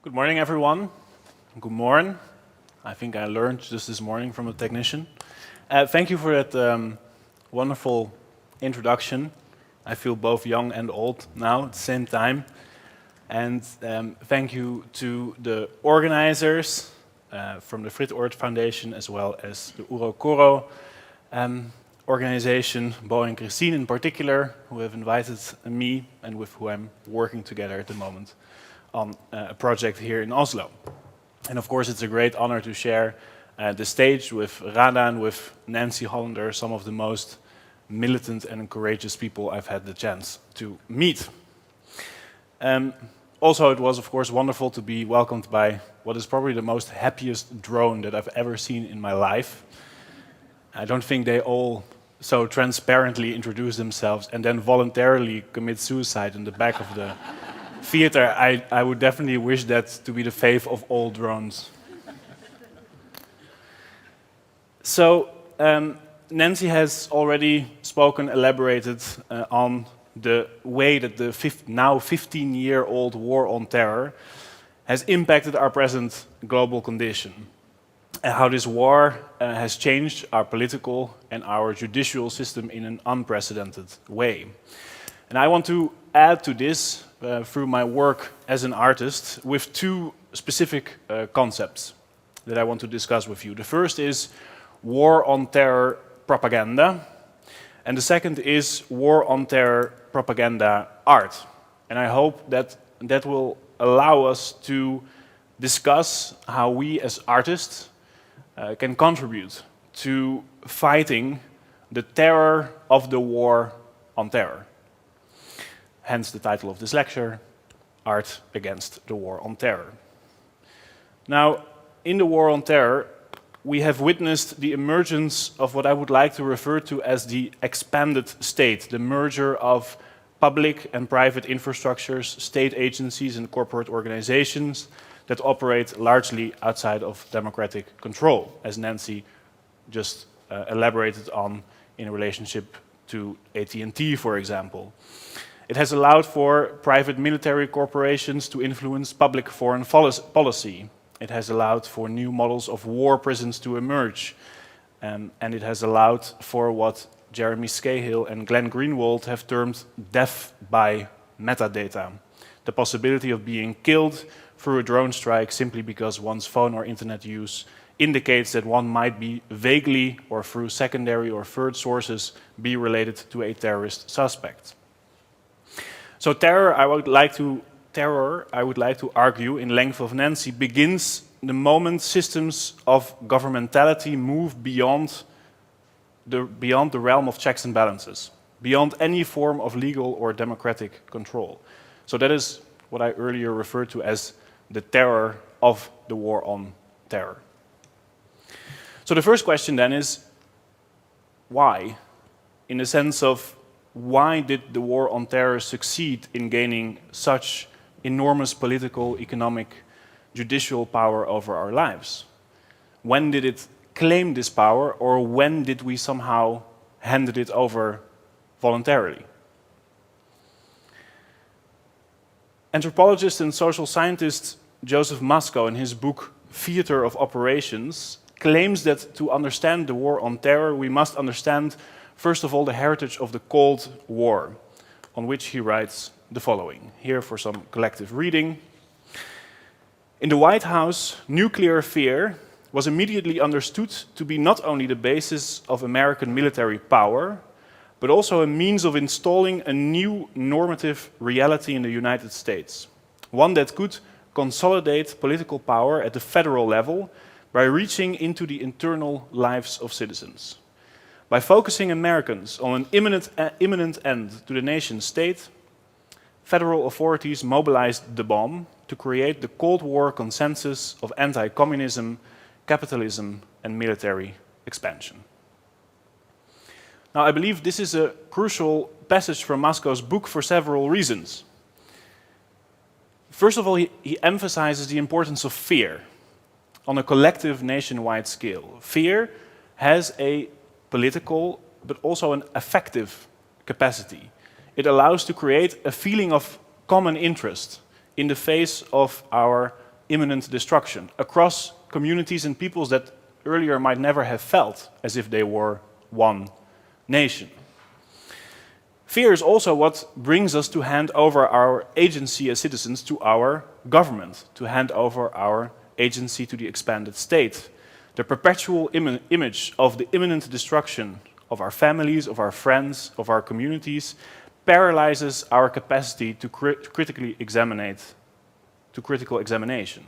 Good morning, everyone. Good morning. I think I learned just this morning from a technician. Thank you for that wonderful introduction. I feel both young and old now at the same time. And thank you to the organizers from the Fritt Ord Foundation, as well as the Koro organization, Bo and Christine in particular, who have invited me and with who I'm working together at the moment on a project here in Oslo. And of course, it's a great honor to share the stage with Rada and with Nancy Hollander, some of the most militant and courageous people I've had the chance to meet. Also, it was, of course, wonderful to be welcomed by what is probably the most happiest drone that I've ever seen in my life. I don't think they all so transparently introduce themselves and then voluntarily commit suicide in the back of the theater. I would definitely wish that to be the fate of all drones. So, Nancy has already elaborated on the way that the now 15-year-old war on terror has impacted our present global condition, and how this war has changed our political and our judicial system in an unprecedented way. And I want to add to this through my work as an artist with two specific concepts that I want to discuss with you. The first is war on terror propaganda, and the second is war on terror propaganda art. And I hope that that will allow us to discuss how we as artists can contribute to fighting the terror of the war on terror. Hence the title of this lecture, Art Against the War on Terror. Now, in the war on terror, we have witnessed the emergence of what I would like to refer to as the expanded state, the merger of public and private infrastructures, state agencies and corporate organizations that operate largely outside of democratic control, as Nancy just elaborated on in relationship to AT&T, for example. It has allowed for private military corporations to influence public foreign policy. It has allowed for new models of war prisons to emerge. And it has allowed for what Jeremy Scahill and Glenn Greenwald have termed death by metadata. The possibility of being killed through a drone strike simply because one's phone or internet use indicates that one might be vaguely or through secondary or third sources be related to a terrorist suspect. So terror, I would like to argue, in length of Nancy, begins the moment systems of governmentality move beyond the realm of checks and balances, beyond any form of legal or democratic control. So that is what I earlier referred to as the terror of the war on terror. So the first question then is, why? In the sense of, why did the war on terror succeed in gaining such enormous political, economic, judicial power over our lives? When did it claim this power, or when did we somehow hand it over voluntarily? Anthropologist and social scientist Joseph Masco, in his book Theater of Operations, claims that to understand the war on terror, we must understand first of all, the heritage of the Cold War, on which he writes the following. Here for some collective reading. In the White House, nuclear fear was immediately understood to be not only the basis of American military power, but also a means of installing a new normative reality in the United States, one that could consolidate political power at the federal level by reaching into the internal lives of citizens. By focusing Americans on an imminent end to the nation state, federal authorities mobilized the bomb to create the Cold War consensus of anti-communism, capitalism, and military expansion. Now, I believe this is a crucial passage from Masco's book for several reasons. First of all, he emphasizes the importance of fear on a collective nationwide scale. Fear has a political, but also an affective capacity. It allows to create a feeling of common interest in the face of our imminent destruction across communities and peoples that earlier might never have felt as if they were one nation. Fear is also what brings us to hand over our agency as citizens to our government, to hand over our agency to the expanded state. The perpetual image of the imminent destruction of our families, of our friends, of our communities, paralyzes our capacity to critical examination.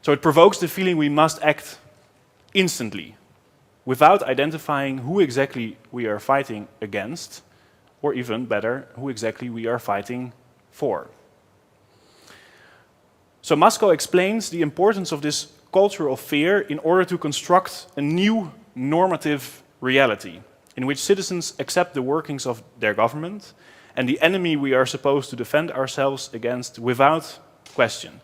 So it provokes the feeling we must act instantly, without identifying who exactly we are fighting against, or even better, who exactly we are fighting for. So Masco explains the importance of this culture of fear in order to construct a new normative reality in which citizens accept the workings of their government and the enemy we are supposed to defend ourselves against without question.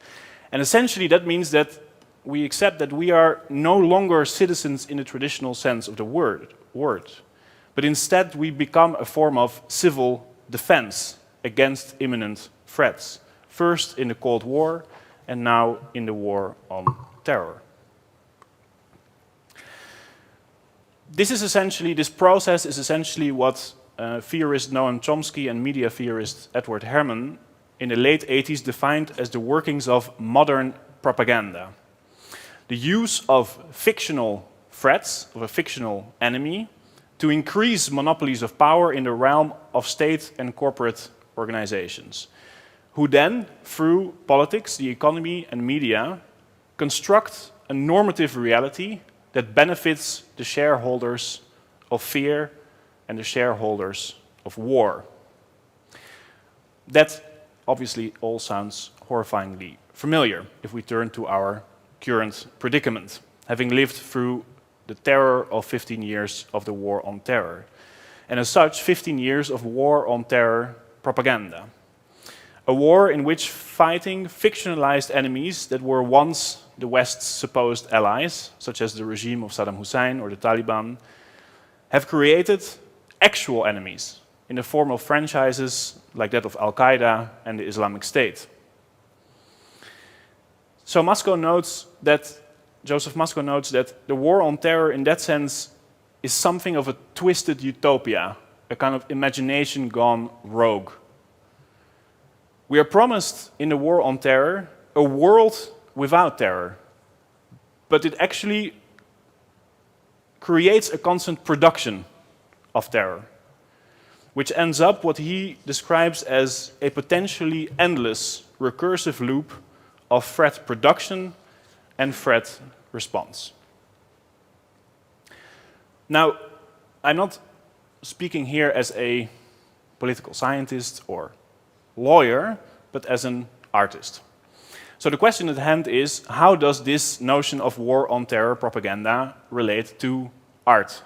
And essentially that means that we accept that we are no longer citizens in the traditional sense of the word, but instead we become a form of civil defense against imminent threats, first in the Cold War and now in the war on terror. This process is essentially what theorist Noam Chomsky and media theorist Edward Herman in the late 80s defined as the workings of modern propaganda. The use of fictional threats, of a fictional enemy, to increase monopolies of power in the realm of state and corporate organizations, who then, through politics, the economy, and media, construct a normative reality that benefits the shareholders of fear and the shareholders of war. That obviously all sounds horrifyingly familiar if we turn to our current predicament, having lived through the terror of 15 years of the war on terror. And as such, 15 years of war on terror propaganda. A war in which fighting fictionalized enemies that were once the West's supposed allies, such as the regime of Saddam Hussein or the Taliban, have created actual enemies in the form of franchises like that of Al-Qaeda and the Islamic State. So Joseph Masco notes that the war on terror in that sense is something of a twisted utopia, a kind of imagination gone rogue. We are promised in the war on terror a world without terror, but it actually creates a constant production of terror, which ends up what he describes as a potentially endless recursive loop of threat production and threat response. Now, I'm not speaking here as a political scientist or lawyer, but as an artist. So the question at hand is, how does this notion of war on terror propaganda relate to art?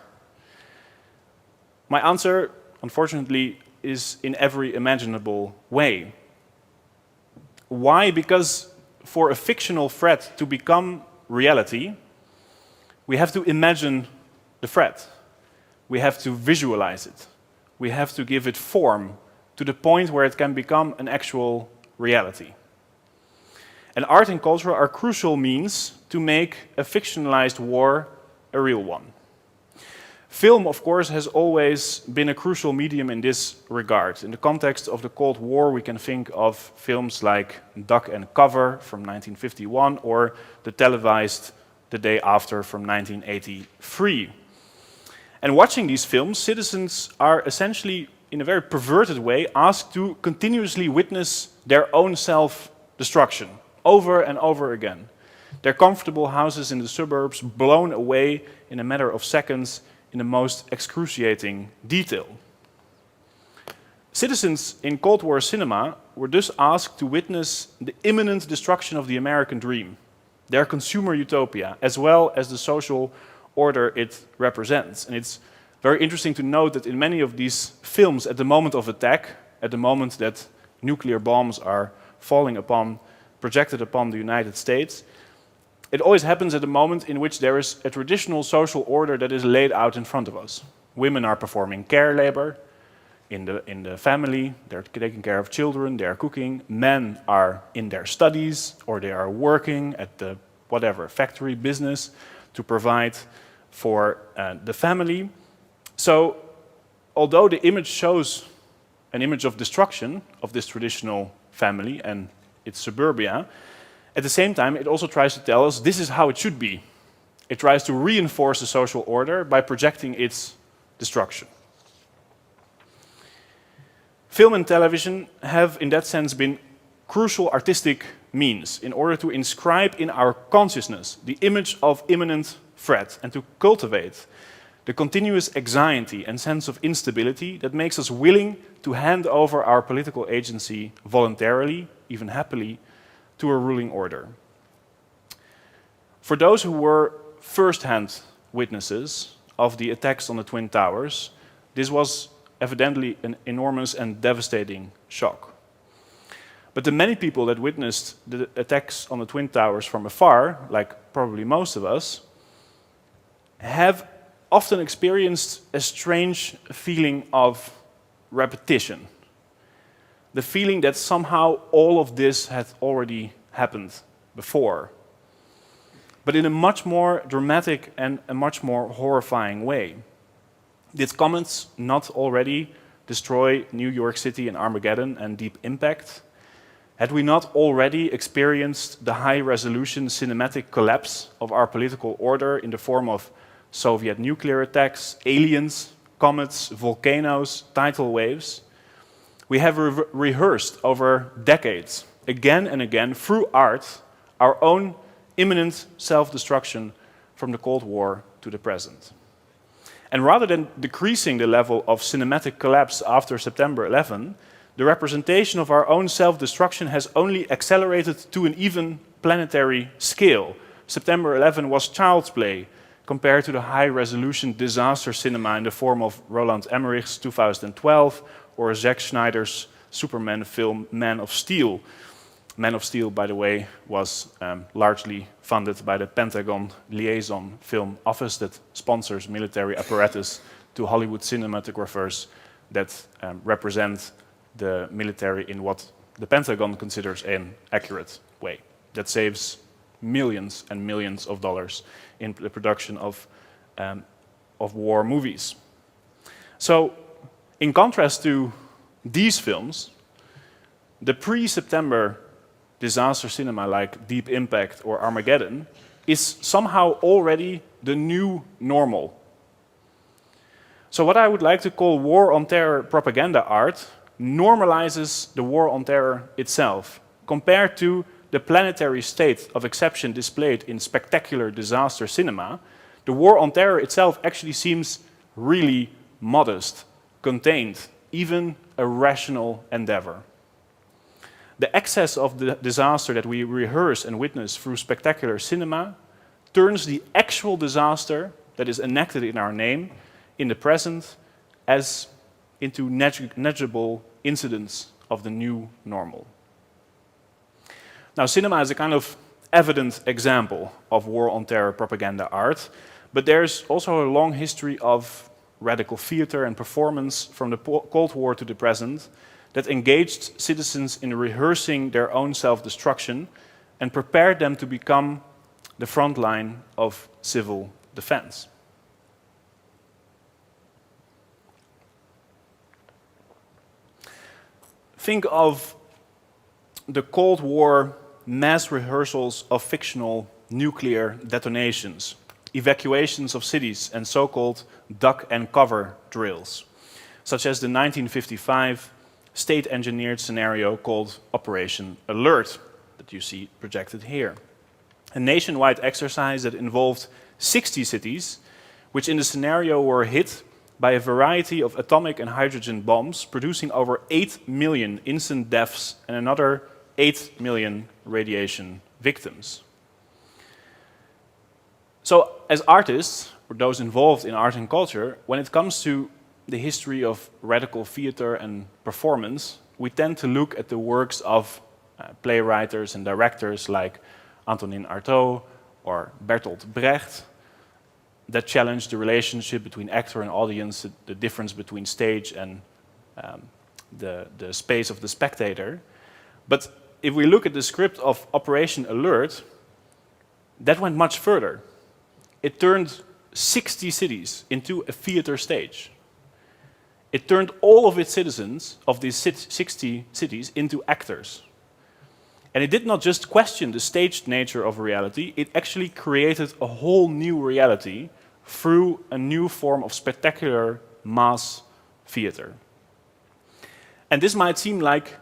My answer, unfortunately, is in every imaginable way. Why? Because for a fictional threat to become reality, we have to imagine the threat. We have to visualize it. We have to give it form to the point where it can become an actual reality. And art and culture are crucial means to make a fictionalized war a real one. Film, of course, has always been a crucial medium in this regard. In the context of the Cold War, we can think of films like Duck and Cover from 1951 or the televised The Day After from 1983. And watching these films, citizens are essentially, in a very perverted way, asked to continuously witness their own self-destruction over and over again. Their comfortable houses in the suburbs blown away in a matter of seconds in the most excruciating detail. Citizens in Cold War cinema were thus asked to witness the imminent destruction of the American dream, their consumer utopia, as well as the social order it represents. And it's very interesting to note that in many of these films, at the moment of attack, at the moment that nuclear bombs are projected upon the United States, it always happens at the moment in which there is a traditional social order that is laid out in front of us. Women are performing care labor, in the family, they're taking care of children, they're cooking. Men are in their studies, or they are working at the whatever factory business to provide for the family. So, although the image shows an image of destruction of this traditional family and its suburbia, at the same time, it also tries to tell us this is how it should be. It tries to reinforce the social order by projecting its destruction. Film and television have, in that sense, been crucial artistic means in order to inscribe in our consciousness the image of imminent threat and to cultivate the continuous anxiety and sense of instability that makes us willing to hand over our political agency voluntarily, even happily, to a ruling order. For those who were first-hand witnesses of the attacks on the Twin Towers, this was evidently an enormous and devastating shock. But the many people that witnessed the attacks on the Twin Towers from afar, like probably most of us, have often experienced a strange feeling of repetition. The feeling that somehow all of this had already happened before, but in a much more dramatic and a much more horrifying way. Did comets not already destroy New York City and Armageddon and Deep Impact? Had we not already experienced the high-resolution cinematic collapse of our political order in the form of Soviet nuclear attacks, aliens, comets, volcanoes, tidal waves? We have rehearsed over decades, again and again, through art, our own imminent self-destruction from the Cold War to the present. And rather than decreasing the level of cinematic collapse after September 11, the representation of our own self-destruction has only accelerated to an even planetary scale. September 11 was child's play compared to the high-resolution disaster cinema in the form of Roland Emmerich's 2012 or Zack Snyder's Superman film Man of Steel. Man of Steel, by the way, was largely funded by the Pentagon Liaison Film Office that sponsors military apparatus to Hollywood cinematographers that represent the military in what the Pentagon considers an accurate way. That saves millions and millions of dollars in the production of war movies. So, in contrast to these films, the pre-September disaster cinema like Deep Impact or Armageddon is somehow already the new normal. So what I would like to call war on terror propaganda art normalizes the war on terror itself, compared to the planetary state of exception displayed in spectacular disaster cinema. The war on terror itself actually seems really modest, contained, even a rational endeavor. The excess of the disaster that we rehearse and witness through spectacular cinema turns the actual disaster that is enacted in our name in the present as into negligible incidents of the new normal. Now, cinema is a kind of evident example of war on terror propaganda art, but there's also a long history of radical theater and performance from the Cold War to the present that engaged citizens in rehearsing their own self-destruction and prepared them to become the front line of civil defense. Think of the Cold War mass rehearsals of fictional nuclear detonations, evacuations of cities, and so-called duck and cover drills, such as the 1955 state-engineered scenario called Operation Alert, that you see projected here. A nationwide exercise that involved 60 cities, which in the scenario were hit by a variety of atomic and hydrogen bombs, producing over 8 million instant deaths and another 8 million radiation victims. So, as artists, or those involved in art and culture, when it comes to the history of radical theater and performance, we tend to look at the works of playwrights and directors like Antonin Artaud or Bertolt Brecht that challenge the relationship between actor and audience, the difference between stage and the space of the spectator. But if we look at the script of Operation Alert, that went much further. It turned 60 cities into a theater stage. It turned all of its citizens of these 60 cities into actors. And it did not just question the staged nature of reality, it actually created a whole new reality through a new form of spectacular mass theater. And this might seem like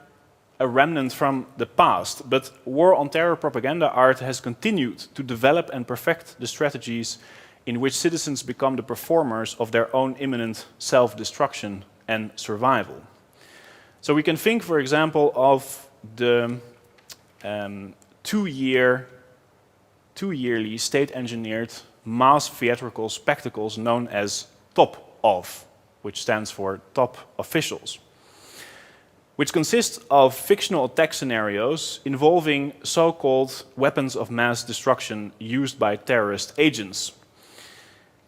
a remnant from the past, but war on terror propaganda art has continued to develop and perfect the strategies in which citizens become the performers of their own imminent self-destruction and survival. So we can think, for example, of the two-yearly state-engineered mass theatrical spectacles known as Top Of, which stands for Top Officials, which consists of fictional attack scenarios involving so-called weapons of mass destruction used by terrorist agents.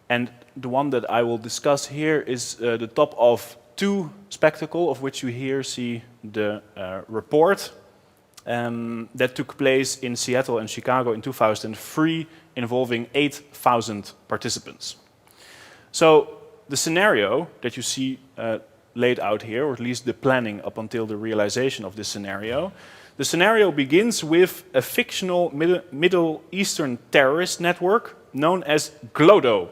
And the one that I will discuss here is the Top Of 2 spectacle, of which you here see the report that took place in Seattle and Chicago in 2003, involving 8,000 participants. So the scenario that you see laid out here, or at least the planning up until the realization of this scenario, the scenario begins with a fictional Middle Eastern terrorist network known as GLODO.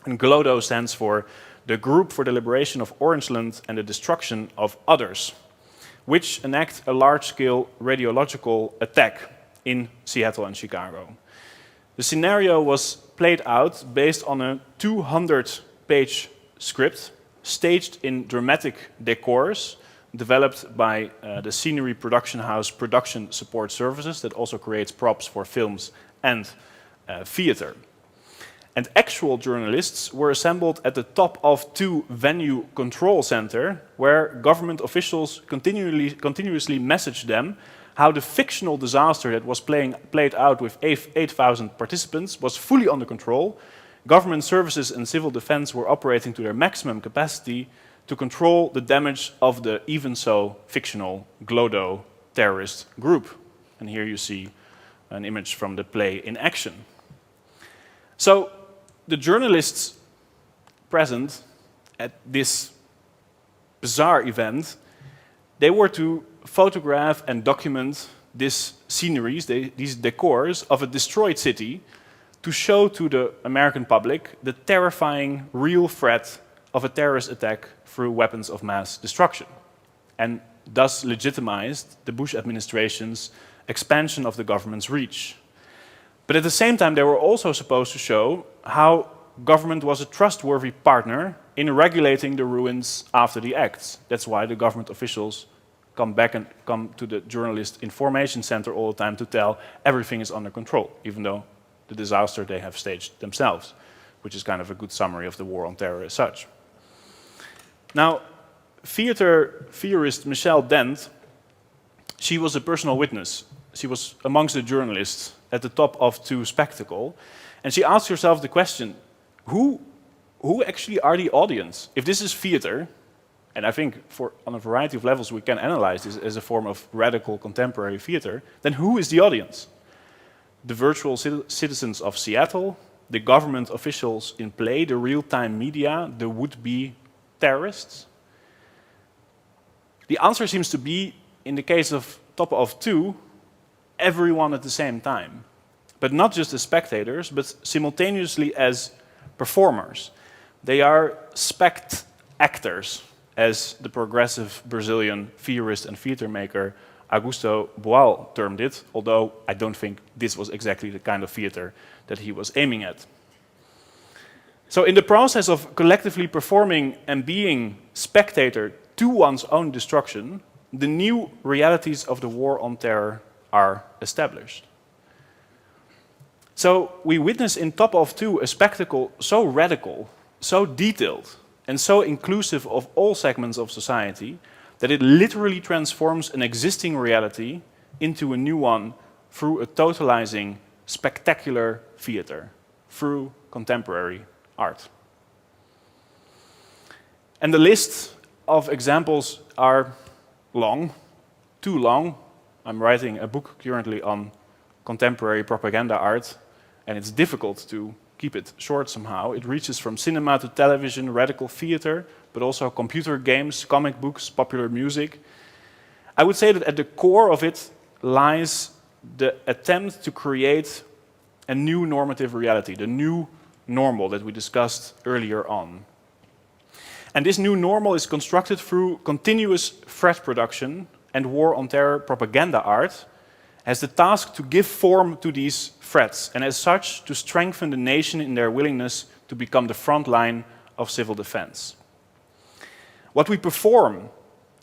And GLODO stands for the Group for the Liberation of Orangeland and the Destruction of Others, which enact a large-scale radiological attack in Seattle and Chicago. The scenario was played out based on a 200-page script staged in dramatic decors developed by the scenery production house Production Support Services that also creates props for films and theater. And actual journalists were assembled at the Top Of 2 venue control center, where government officials continuously messaged them how the fictional disaster that was played out with 8,000 participants was fully under control. Government services and civil defense were operating to their maximum capacity to control the damage of the even so fictional GLODO terrorist group. And here you see an image from the play in action. So the journalists present at this bizarre event, they were to photograph and document these sceneries, these decors of a destroyed city, to show to the American public the terrifying real threat of a terrorist attack through weapons of mass destruction, and thus legitimized the Bush administration's expansion of the government's reach. But at the same time, they were also supposed to show how government was a trustworthy partner in regulating the ruins after the acts. That's why the government officials come back and come to the journalist information center all the time to tell everything is under control, even though the disaster they have staged themselves, which is kind of a good summary of the war on terror as such. Now, theater theorist Michelle Dent, she was a personal witness. She was amongst the journalists at the Top Of 2 spectacle, and she asked herself the question, who actually are the audience? If this is theater, and I think on a variety of levels we can analyze this as a form of radical contemporary theater, then who is the audience? The virtual citizens of Seattle, the government officials in play, the real-time media, the would-be terrorists? The answer seems to be, in the case of Top Of 2, everyone at the same time. But not just as spectators, but simultaneously as performers. They are spect actors, as the progressive Brazilian theorist and theater maker Augusto Boal termed it, although I don't think this was exactly the kind of theater that he was aiming at. So in the process of collectively performing and being spectator to one's own destruction, the new realities of the war on terror are established. So we witness in Top Of 2 a spectacle so radical, so detailed, and so inclusive of all segments of society that it literally transforms an existing reality into a new one through a totalizing, spectacular theater, through contemporary art. And the list of examples are long, too long. I'm writing a book currently on contemporary propaganda art, and it's difficult to keep it short somehow. It reaches from cinema to television, radical theater, but also computer games, comic books, popular music. I would say that at the core of it lies the attempt to create a new normative reality, the new normal that we discussed earlier on. And this new normal is constructed through continuous threat production, and war on terror propaganda art has the task to give form to these threats, and as such to strengthen the nation in their willingness to become the front line of civil defense. What we perform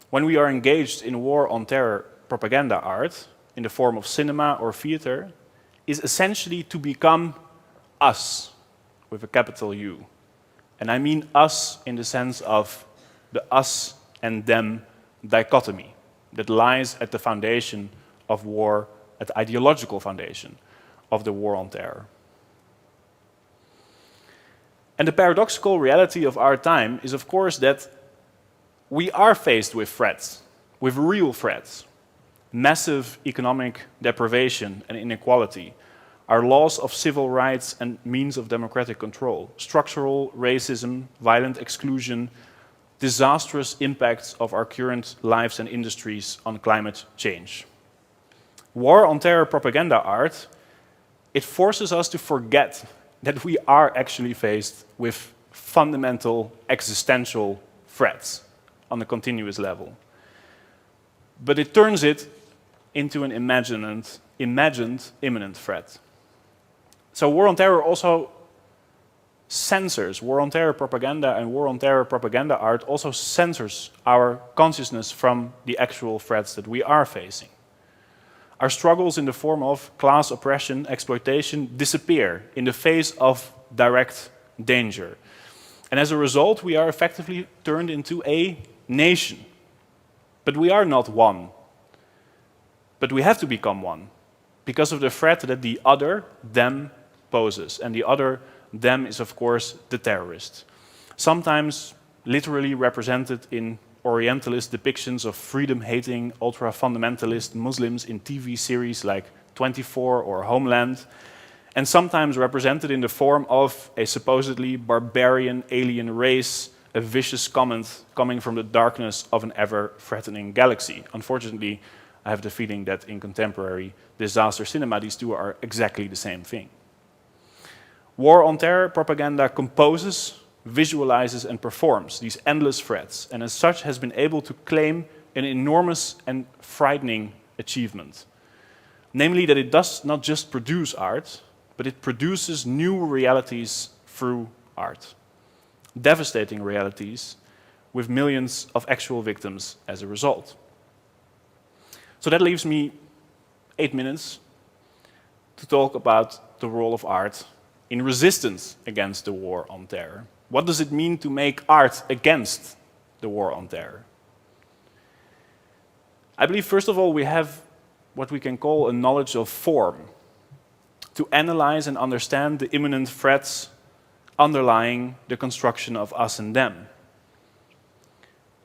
when we are engaged in war on terror propaganda art, in the form of cinema or theater, is essentially to become us, with a capital U. And I mean us in the sense of the us and them dichotomy that lies at the foundation of war, at the ideological foundation of the war on terror. And the paradoxical reality of our time is, of course, that we are faced with threats, with real threats, massive economic deprivation and inequality, our loss of civil rights and means of democratic control, structural racism, violent exclusion, disastrous impacts of our current lives and industries on climate change. War on terror propaganda art, it forces us to forget that we are actually faced with fundamental existential threats on a continuous level. But it turns it into an imagined imminent threat. So war on terror also censors, war on terror propaganda and war on terror propaganda art also censors our consciousness from the actual threats that we are facing. Our struggles in the form of class oppression, exploitation disappear in the face of direct danger. And as a result, we are effectively turned into a nation. But we are not one. But we have to become one because of the threat that the other, them, poses. And the other, them, is of course the terrorist. Sometimes literally represented in Orientalist depictions of freedom-hating, ultra-fundamentalist Muslims in TV series like 24 or Homeland, and sometimes represented in the form of a supposedly barbarian alien race, a vicious comment coming from the darkness of an ever-threatening galaxy. Unfortunately, I have the feeling that in contemporary disaster cinema, these two are exactly the same thing. War on terror propaganda composes, visualizes and performs these endless threats, and as such has been able to claim an enormous and frightening achievement. Namely that it does not just produce art, but it produces new realities through art. Devastating realities with millions of actual victims as a result. So that leaves me 8 minutes to talk about the role of art in resistance against the war on terror. What does it mean to make art against the war on terror? I believe, first of all, we have what we can call a knowledge of form, to analyze and understand the imminent threats underlying the construction of us and them.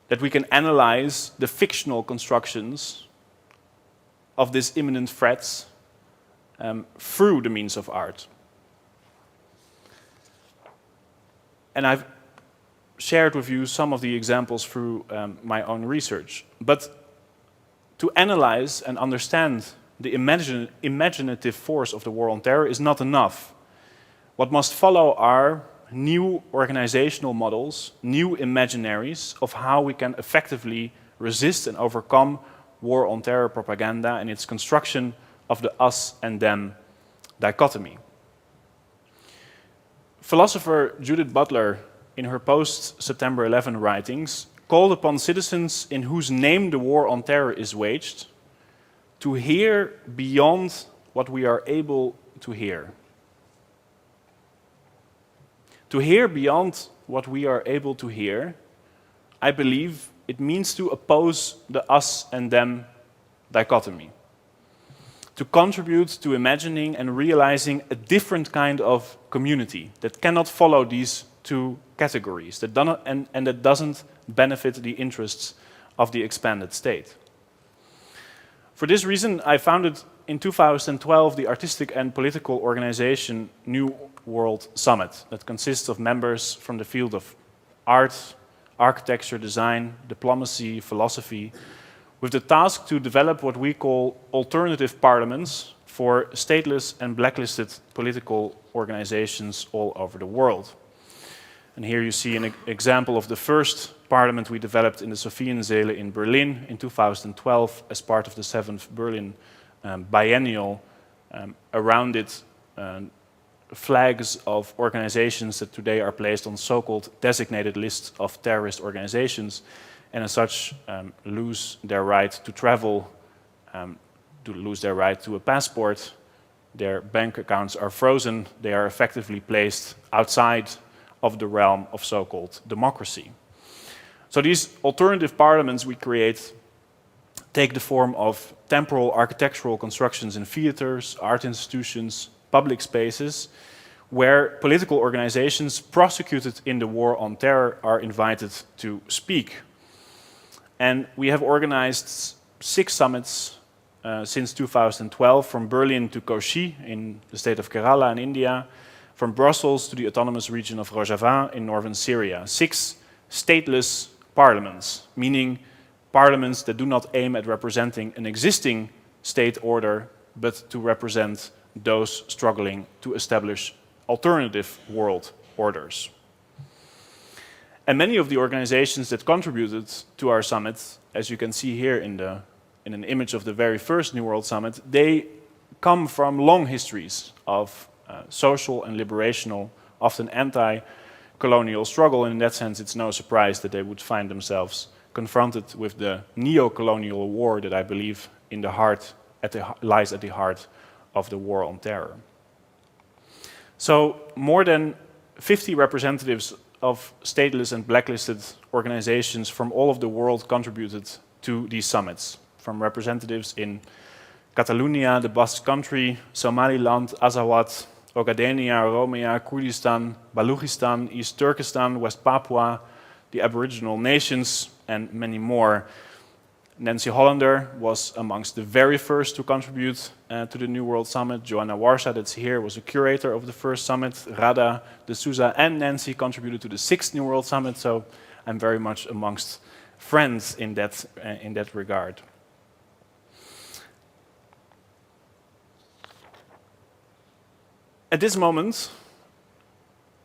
That we can analyze the fictional constructions of these imminent threats through the means of art. And I've shared with you some of the examples through my own research. But to analyze and understand the imaginative force of the war on terror is not enough. What must follow are new organizational models, new imaginaries of how we can effectively resist and overcome war on terror propaganda and its construction of the us and them dichotomy. Philosopher Judith Butler, in her post-September 11 writings, called upon citizens in whose name the war on terror is waged to hear beyond what we are able to hear. To hear beyond what we are able to hear, I believe it means to oppose the us and them dichotomy. To contribute to imagining and realizing a different kind of community that cannot follow these two categories, that that doesn't benefit the interests of the expanded state. For this reason, I founded in 2012 the artistic and political organization New World Summit that consists of members from the field of art, architecture, design, diplomacy, philosophy, with the task to develop what we call alternative parliaments for stateless and blacklisted political organizations all over the world. And here you see an example of the first parliament we developed in the Sophienseele in Berlin in 2012 as part of the 7th Berlin Biennial. Around it, flags of organizations that today are placed on so-called designated lists of terrorist organizations, and as such lose their right to travel, to lose their right to a passport. Their bank accounts are frozen. They are effectively placed outside of the realm of so-called democracy. So these alternative parliaments we create take the form of temporal architectural constructions in theaters, art institutions, public spaces, where political organizations prosecuted in the war on terror are invited to speak. And we have organized 6 summits since 2012, from Berlin to Kochi in the state of Kerala in India, from Brussels to the autonomous region of Rojava in northern Syria. 6 stateless parliaments, meaning parliaments that do not aim at representing an existing state order, but to represent those struggling to establish alternative world orders. And many of the organizations that contributed to our summit, as you can see here in an image of the very first New World Summit, they come from long histories of social and liberational, often anti-colonial struggle. And in that sense, it's no surprise that they would find themselves confronted with the neo-colonial war that I believe lies at the heart of the war on terror. So more than 50 representatives of stateless and blacklisted organizations from all of the world contributed to these summits, from representatives in Catalonia, the Basque Country, Somaliland, Azawad, Ogadenia, Oromia, Kurdistan, Baluchistan, East Turkestan, West Papua, the Aboriginal nations, and many more. Nancy Hollander was amongst the very first to contribute to the New World Summit. Joanna Warsha, that's here, was a curator of the first summit. Rada de Souza and Nancy contributed to the 6th New World Summit, so I'm very much amongst friends in that regard. At this moment,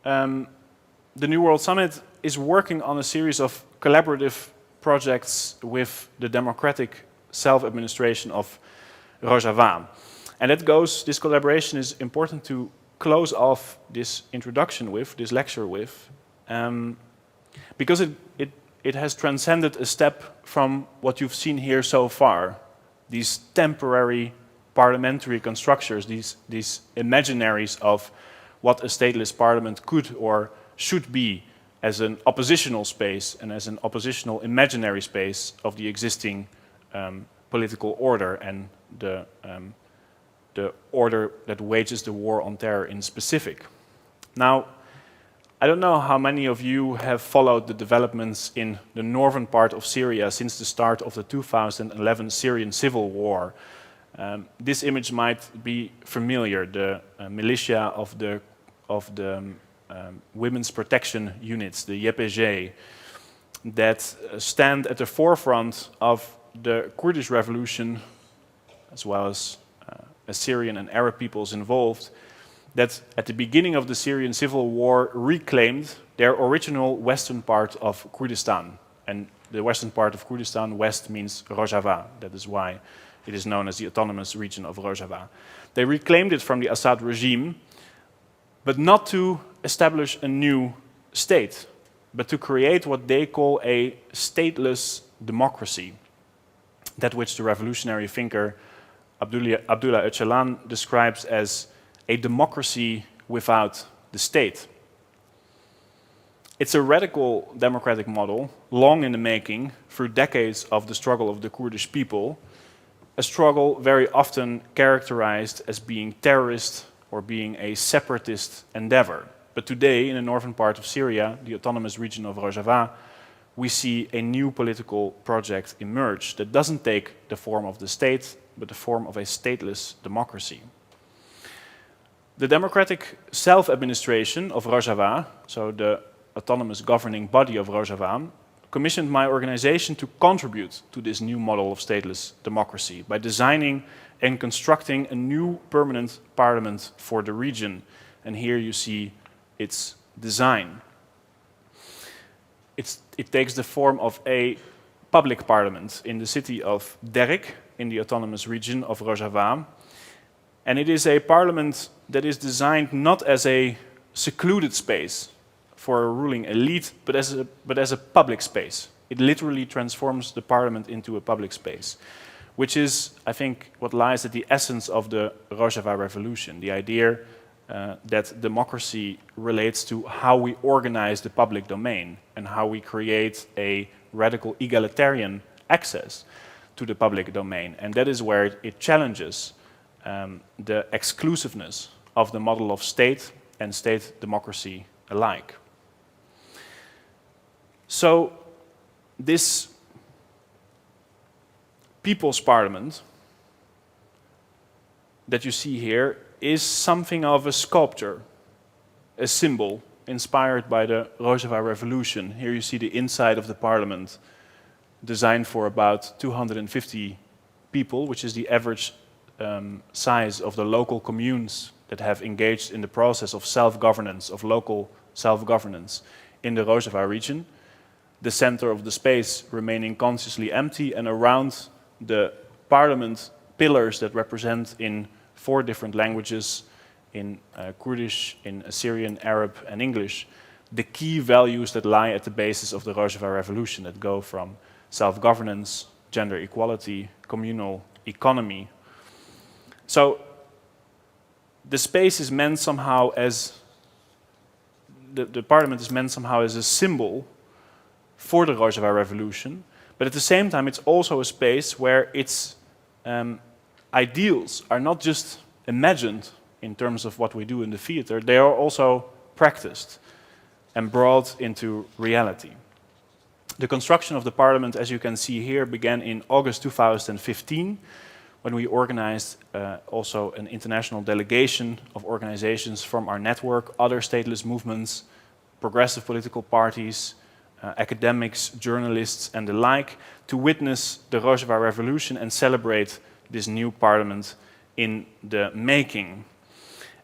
the New World Summit is working on a series of collaborative projects with the democratic self-administration of Rojava. And this collaboration is important to close off this introduction with, this lecture with, because it has transcended a step from what you've seen here so far, these temporary parliamentary constructions, these imaginaries of what a stateless parliament could or should be as an oppositional space and as an oppositional imaginary space of the existing political order and the order that wages the war on terror in specific. Now, I don't know how many of you have followed the developments in the northern part of Syria since the start of the 2011 Syrian civil war. This image might be familiar, the militia of the women's protection units, the YPG, that stand at the forefront of the Kurdish revolution, as well as Assyrian and Arab peoples involved, that at the beginning of the Syrian civil war reclaimed their original western part of Kurdistan. And the western part of Kurdistan, west means Rojava. That is why it is known as the autonomous region of Rojava. They reclaimed it from the Assad regime, but not to establish a new state, but to create what they call a stateless democracy, that which the revolutionary thinker Abdullah Öcalan describes as a democracy without the state. It's a radical democratic model, long in the making, through decades of the struggle of the Kurdish people, a struggle very often characterized as being terrorist or being a separatist endeavor. But today, in the northern part of Syria, the autonomous region of Rojava, we see a new political project emerge that doesn't take the form of the state, but the form of a stateless democracy. The democratic self-administration of Rojava, so the autonomous governing body of Rojava, commissioned my organization to contribute to this new model of stateless democracy by designing and constructing a new permanent parliament for the region. And here you see its design. It takes the form of a public parliament in the city of Derk, in the autonomous region of Rojava. And it is a parliament that is designed not as a secluded space for a ruling elite, but as a public space. It literally transforms the parliament into a public space, which is, I think, what lies at the essence of the Rojava revolution, the idea that democracy relates to how we organize the public domain and how we create a radical egalitarian access to the public domain. And that is where it challenges the exclusiveness of the model of state and state democracy alike. So this People's Parliament that you see here is something of a sculpture, a symbol inspired by the Rojava revolution. Here you see the inside of the parliament, designed for about 250 people, which is the average size of the local communes that have engaged in the process of self-governance, of local self-governance in the Rojava region. The center of the space remaining consciously empty, and around the parliament pillars that represent in 4 different languages, in Kurdish, in Assyrian, Arab and English, the key values that lie at the basis of the Rojava revolution that go from self-governance, gender equality, communal economy. So the space is meant somehow as, the parliament is meant somehow as a symbol for the Rojava revolution, but at the same time it's also a space where its ideals are not just imagined in terms of what we do in the theater, they are also practiced and brought into reality. The construction of the parliament, as you can see here, began in August 2015, when we organized also an international delegation of organizations from our network, other stateless movements, progressive political parties, academics, journalists and the like, to witness the Rojava revolution and celebrate this new parliament in the making.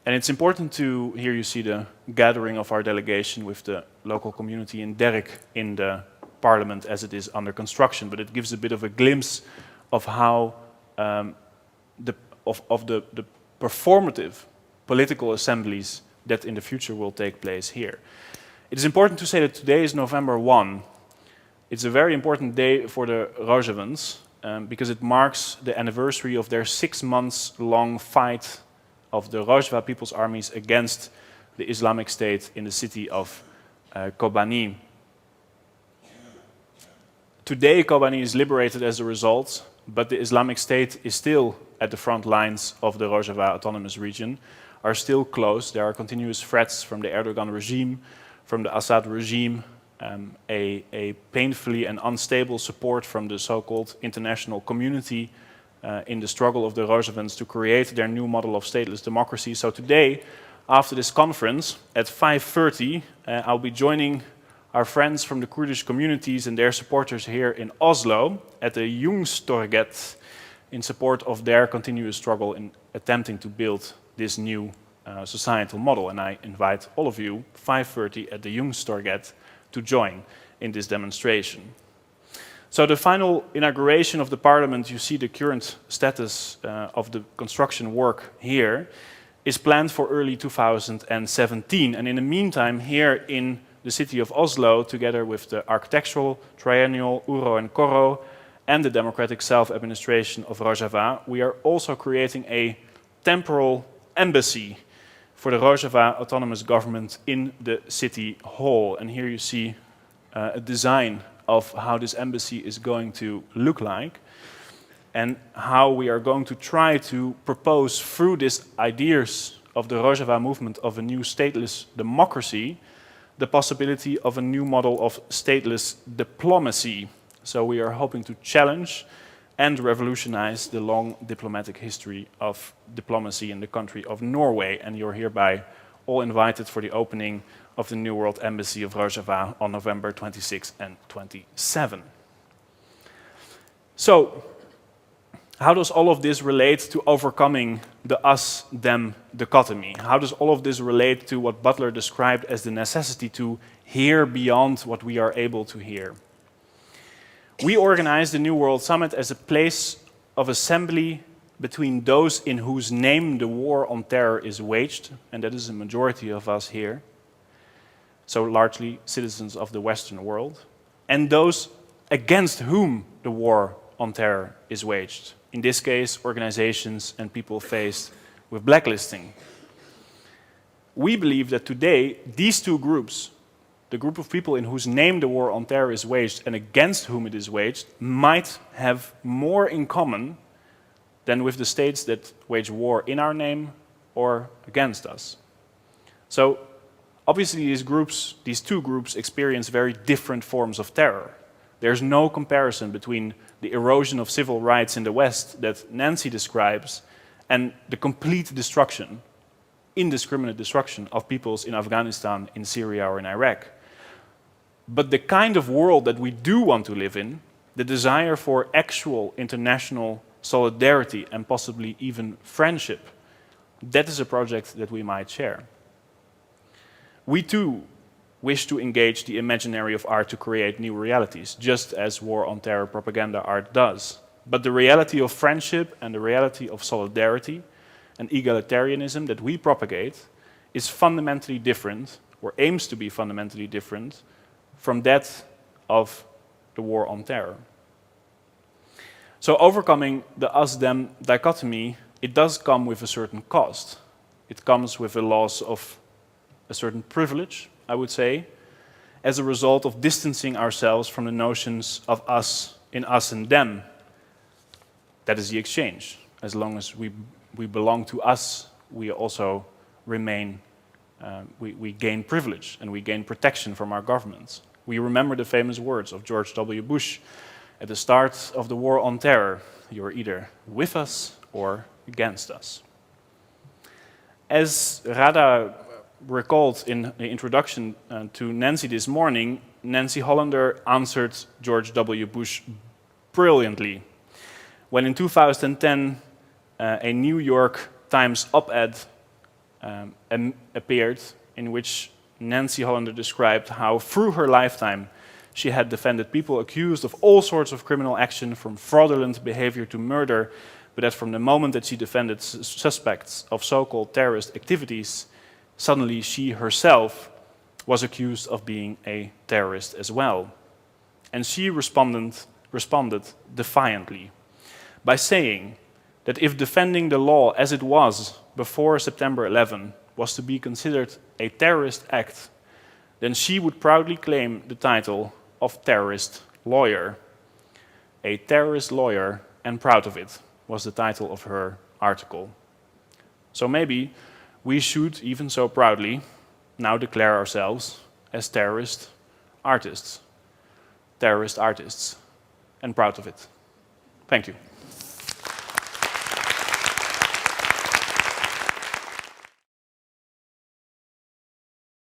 And it's important to, here you see the gathering of our delegation with the local community in Derk in the parliament as it is under construction, but it gives a bit of a glimpse of how the performative political assemblies that in the future will take place here. It is important to say that today is November 1. It's a very important day for the Rojavans because it marks the anniversary of their 6 months long fight of the Rojava People's Armies against the Islamic State in the city of Kobani. Today Kobani is liberated as a result, but the Islamic State is still at the front lines of the Rojava autonomous region, are still close. There are continuous threats from the Erdogan regime, from the Assad regime, a painfully and unstable support from the so-called international community in the struggle of the Rojavans to create their new model of stateless democracy. So today, after this conference, at 5:30, I'll be joining our friends from the Kurdish communities and their supporters here in Oslo at the Youngstorget in support of their continuous struggle in attempting to build this new societal model. And I invite all of you, 5:30 at the Youngstorget, to join in this demonstration. So the final inauguration of the parliament, you see the current status of the construction work here, is planned for early 2017. And in the meantime, here in the city of Oslo, together with the architectural triennial Uro and Koro and the democratic self-administration of Rojava, we are also creating a temporal embassy for the Rojava autonomous government in the city hall. And here you see a design of how this embassy is going to look like and how we are going to try to propose through these ideas of the Rojava movement of a new stateless democracy the possibility of a new model of stateless diplomacy. So we are hoping to challenge and revolutionize the long diplomatic history of diplomacy in the country of Norway. And you're hereby all invited for the opening of the New World Embassy of Rojava on November 26 and 27. So, how does all of this relate to overcoming the us-them dichotomy? How does all of this relate to what Butler described as the necessity to hear beyond what we are able to hear? We organize the New World Summit as a place of assembly between those in whose name the war on terror is waged, and that is a majority of us here, so largely citizens of the Western world, and those against whom the war on terror is waged. In this case, organizations and people faced with blacklisting. We believe that today, these two groups, the group of people in whose name the war on terror is waged and against whom it is waged, might have more in common than with the states that wage war in our name or against us. So, obviously these two groups experience very different forms of terror. There's no comparison between the erosion of civil rights in the West that Nancy describes and the complete destruction, indiscriminate destruction of peoples in Afghanistan, in Syria or in Iraq. But the kind of world that we do want to live in, the desire for actual international solidarity and possibly even friendship, that is a project that we might share. We too wish to engage the imaginary of art to create new realities, just as war on terror propaganda art does. But the reality of friendship and the reality of solidarity and egalitarianism that we propagate is fundamentally different, or aims to be fundamentally different, from that of the war on terror. So overcoming the us-them dichotomy, it does come with a certain cost. It comes with a loss of a certain privilege, I would say, as a result of distancing ourselves from the notions of us in us and them. That is the exchange. As long as we belong to us, we also remain, we gain privilege and we gain protection from our governments. We remember the famous words of George W. Bush at the start of the war on terror: you're either with us or against us. As Rada recalled in the introduction to Nancy this morning, Nancy Hollander answered George W. Bush brilliantly when in 2010 a New York Times op-ed appeared in which Nancy Hollander described how through her lifetime she had defended people accused of all sorts of criminal action, from fraudulent behavior to murder, but that from the moment that she defended suspects of so-called terrorist activities, suddenly she herself was accused of being a terrorist as well. And she responded defiantly by saying that if defending the law as it was before September 11 was to be considered a terrorist act, then she would proudly claim the title of terrorist lawyer. A terrorist lawyer, and proud of it, was the title of her article. So maybe we should, even so proudly, now declare ourselves as terrorist artists, and proud of it. Thank you.